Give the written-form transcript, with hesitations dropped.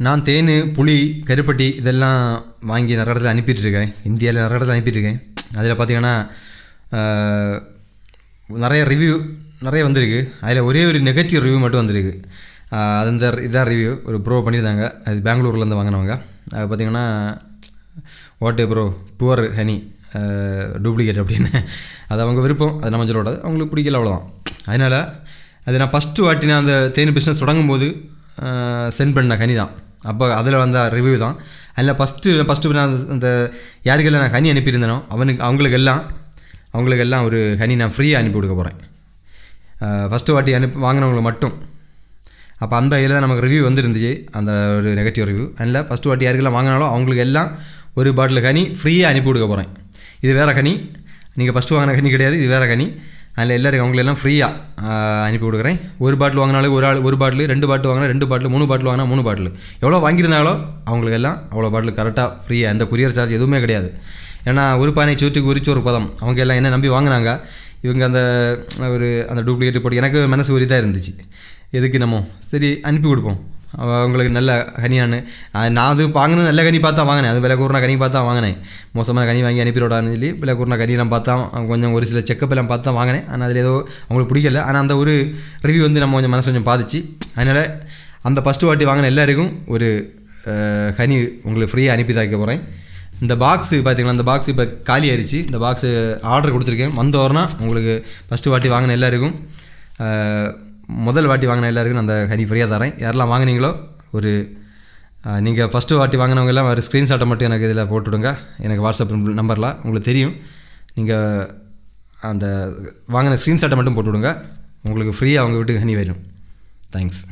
நான் தேன், புளி, கருப்பட்டி இதெல்லாம் வாங்கி நிறைய இடத்துல அனுப்பிட்டுருக்கேன். இந்தியாவில் நிறைய இடத்துல அனுப்பிட்டுருக்கேன். அதில் பார்த்திங்கன்னா நிறைய ரிவ்யூ நிறைய வந்திருக்கு. அதில் ஒரே ஒரு நெகட்டிவ் ரிவ்யூ மட்டும் வந்திருக்கு. அது இதான் ரிவ்யூ ஒரு ப்ரோ பண்ணியிருந்தாங்க. அது பெங்களூர்லேருந்து வாங்கினவங்க. அது பார்த்திங்கன்னா what bro poor honey duplicate அப்படின்னு. அது அவங்க விருப்பம், அது நம்ம சொல்லக்கூடாது. அவங்களுக்கு பிடிக்கல, அவ்வளோதான். அதனால் அது நான் ஃபஸ்ட்டு வாட்டி நான் அந்த தேன் பிஸ்னஸ் தொடங்கும்போது சென்ட் பண்ண ஹனி தான். அப்போ அதில் வந்த ரிவ்யூ தான். அதில் ஃபஸ்ட்டு நான் அந்த யாருக்கெல்லாம் நான் ஹனி அனுப்பியிருந்தேனோ அவங்களுக்கெல்லாம் ஒரு ஹனி நான் ஃப்ரீயாக அனுப்பி கொடுக்க போகிறேன். ஃபஸ்ட்டு வாட்டி வாங்கினவங்களை மட்டும். அப்போ அந்த இதில் தான் நமக்கு ரிவ்யூ வந்துருந்துச்சு, அந்த ஒரு நெகட்டிவ் ரிவ்யூ. அதில் ஃபஸ்ட்டு வாட்டி யாருக்கெல்லாம் வாங்கினாலும் அவங்களுக்கு எல்லாம் ஒரு பாட்டில் ஹனி ஃப்ரீயாக அனுப்பி கொடுக்க போகிறேன். இது வேறு ஹனி, நீங்கள் ஃபஸ்ட்டு வாங்கின ஹனி கிடையாது, இது வேறு ஹனி. அதில் எல்லோரும் அவங்களெல்லாம் ஃப்ரீயாக அனுப்பி கொடுக்குறேன். ஒரு பாட்டில் வாங்கினாலும் ஒரு பாட்டில், 2 பாட்டில் வாங்கினா 2 பாட்டில், 3 பாட்டில் வாங்கினா 3 பாட்டில், எவ்வளோ வாங்கியிருந்தாங்களோ அவங்களுக்கு எல்லாம் அவ்வளோ பாட்டில் கரெக்டாக ஃப்ரீயாக. எந்த குரியர் சார்ஜ் எதுவுமே கிடையாது. ஏன்னா ஒரு பானை சூட்டுக்கு ஒரு பதம். அவங்க எல்லாம் என்ன நம்பி வாங்கினாங்க. இவங்க அந்த டூப்ளிகேட் போட்டு எனக்கு மனசு ஒரு இதாக இருந்துச்சு. எதுக்கு நம்ம சரி அனுப்பி கொடுப்போம் அவங்களுக்கு நல்ல ஹனியான்னு. நான் அது வாங்கினது நல்ல கனி பார்த்தா வாங்கினேன். அது விலை கூறின கனி பார்த்தா வாங்கினேன். மோசமான கனி வாங்கி அனுப்பிவிடான்னு சொல்லி விலை கூறின கனியெல்லாம் பார்த்தா கொஞ்சம் ஒரு சில செக்கப் பார்த்தா வாங்கினேன். ஆனால் அதில் ஏதோ அவங்களுக்கு பிடிக்கல. ஆனால் அந்த ஒரு ரிவ்யூ நம்ம கொஞ்சம் மனசு கொஞ்சம் பாதிச்சு. அதனால் அந்த ஃபஸ்ட்டு வாட்டி வாங்கின எல்லாருக்கும் ஒரு ஹனி உங்களுக்கு ஃப்ரீயாக அனுப்பி தாக்க போகிறேன். இந்த பாக்ஸு பார்த்திங்களா, இந்த பாக்ஸ் இப்போ காலி ஆயிடுச்சு. இந்த பாக்ஸு ஆர்டர் கொடுத்துருக்கேன். வந்தோர்னா உங்களுக்கு ஃபஸ்ட்டு வாட்டி வாங்கின எல்லாருக்கும் முதல் வாட்டி வாங்கின எல்லாருக்கும் அந்த ஹனி ஃப்ரீயாக தரேன். யாரெல்லாம் வாங்கினீங்களோ நீங்கள் ஃபஸ்ட்டு வாட்டி வாங்கினவங்க எல்லாம் ஒரு ஸ்க்ரீன்ஷாட்டை மட்டும் எனக்கு இதில் போட்டுவிடுங்க. எனக்கு வாட்ஸ்அப் நம்பரில் உங்களுக்கு தெரியும். நீங்கள் அந்த வாங்கின ஸ்க்ரீன்ஷாட்டை மட்டும் போட்டுவிடுங்க. உங்களுக்கு ஃப்ரீயாக அவங்க வீட்டுக்கு ஹனி வரும். தேங்க்ஸ்.